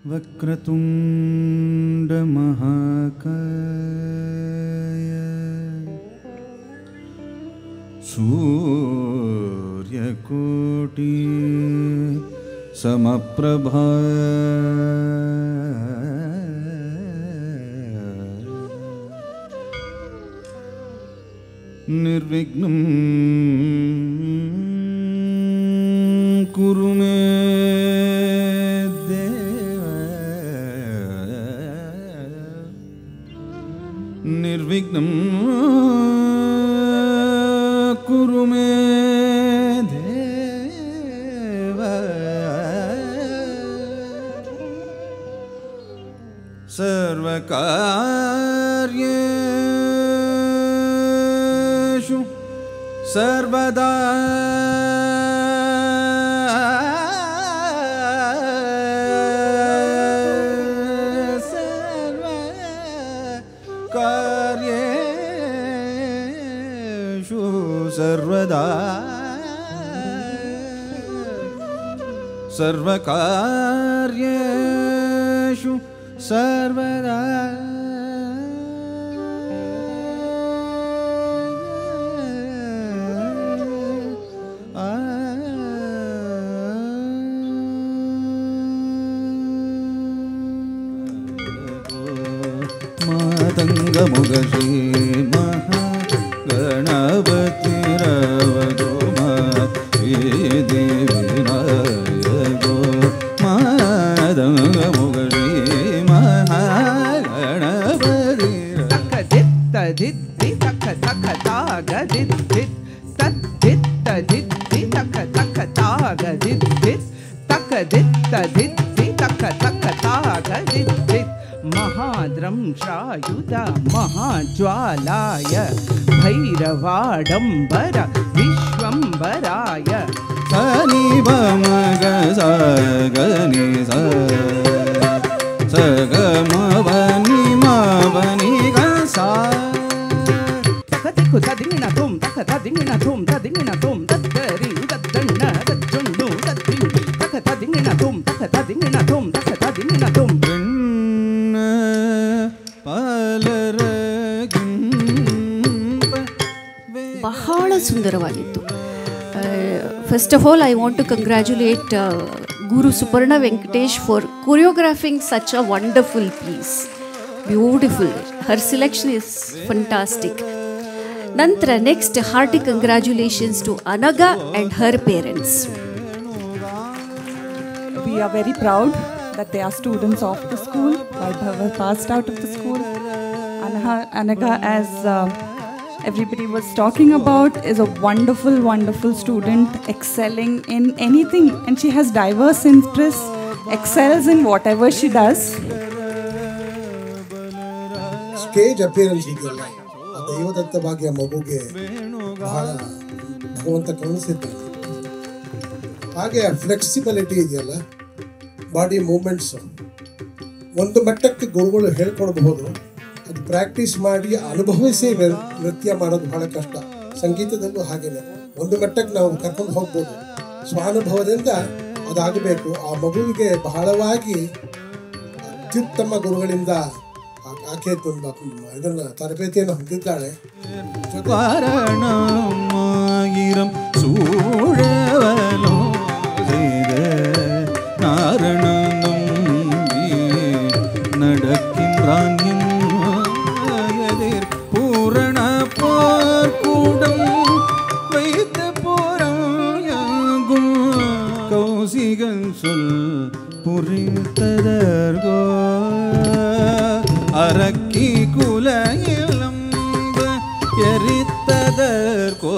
ವಕ್ರತುಂಡ ಮಹಾಕಾಯ ಸೂರ್ಯಕೋಟಿ ಸಮಪ್ರಭಾ ನಿರ್ವಿಘ್ನಂ ಕುರು ಮೇ ದೇವ ನಿರ್ವಿಘ್ನಂ ಕುರು ಮೇ ದೇವ ಸರ್ವಕಾರ್ಯೇಷು ಸರ್ವದಾ ಸರ್ವಕಾರ್ಯೇಷು ಸರ್ವದಾ ಸರ್ವಕಾರ್ಯೇಷು ಸರ್ವದಾ ಮಾತಂಗಮುಗ ಶ್ರೀ ಮಹಾಗಣಪತಿರವಧು ಶ್ರೀದೇವಿನಾಯಕೋ ಮಾತಂಗಮುಗ ಶ್ರೀ ಮಹಾಗಣಪತಿ ತಕ್ಕ ದಿತ್ತ ದಿತ್ತಿ ತಕ್ಕ ತಕ್ಕ ತಾಗ ದಿದ್ದಿತ್ ತದ್ದಿತ್ತ ದಿತ್ತಿ ತಕ್ಕ ತಕ್ಕ ತಾಗ ದಿದ್ದಿತ್ ತಕ್ಕ ದಿತ್ತ ದಿತ್ತಿ ತಕ್ಕ ತಕ್ಕ ತಾಗ ದಿದ್ದಿತ್ ಮಹಾದ್ರಂಶಾಯುಧ ಮಹಾಜ್ವಾಲಾಯ ಭೈರವಾಡಂಬರ ವಿಶ್ವಂಬರಾಯ ಸನಿ ಬಮಗ ಸಗನಿ ಸಗಮವನಿ ಮವನಿ ಗಸಾ ತಕತಿಕ್ಕು ತದಿಂಗಿನ ತುಂ ತಕ ತದಿಂಗಿನ ತುಂ ತದಿಂಗಿನ ತುಂ ತದ್ದರಿ ತದ್ದಣ್ಣ ತಜ್ಜುಣ್ಣು ತದ್ದಿಂ ತಕ ತದಿಂಗಿನ ತುಂ ತಕ ತದಿಂಗಿನ ತುಂ ತಕ ತದಿಂಗಿನ ತುಂ ಬಹಳ ಸುಂದರವಾಗಿತ್ತು. First of all I want to congratulate Guru Suparna Venkatesh for choreographing such a wonderful piece. Beautiful. Her selection is fantastic. Nantra, next hearty congratulations to Anaga and her parents. We are very proud that they are students of the school. Vaibhava passed out of the school. Anaga, as everybody was talking about, is a wonderful, wonderful student, excelling in anything, and she has diverse interests, excels in whatever she does. Stage appearance ಇದೆಯಲ್ಲ, ಆ ದೈವದತ್ತ ಭಾಗ್ಯ ಮಗುಗೆ ಬಹಳ ಭಗವಂತ ಕರುಣಿಸಿದ್ದಾನೆ. ಹಾಗೆ flexibility ಇದೆಯಲ್ಲ, body movements ಒಂದು ಮಟ್ಟಕ್ಕೆ ಗುರುಗಳು ಹೇಳ್ಕೊಡ್ಬಹುದು. ಅದು ಪ್ರಾಕ್ಟೀಸ್ ಮಾಡಿ ಅನುಭವಿಸಿ ನೃತ್ಯ ಮಾಡೋದು ಬಹಳ ಕಷ್ಟ. ಸಂಗೀತದಲ್ಲೂ ಹಾಗೇನೆ ಒಂದು ಮಟ್ಟಕ್ಕೆ ನಾವು ಕರ್ಕೊಂಡು ಹೋಗ್ಬೋದು, ಸ್ವಾನುಭವದಿಂದ ಅದಾಗಬೇಕು. ಆ ಮಗುವಿಗೆ ಬಹಳವಾಗಿ ಅತ್ಯುತ್ತಮ ಗುರುಗಳಿಂದ ಆಕೆ ತುಂಬ ಇದನ್ನ ತರಬೇತಿಯನ್ನು ಹೊಂದಿದ್ದಾಳೆ. பூரண போர்க்கூடம் வைத்த போராயாகும் கௌசிகன் சொல் புரித்ததர்கோ அரக்கி குல இளம்ப எரித்ததற்கோ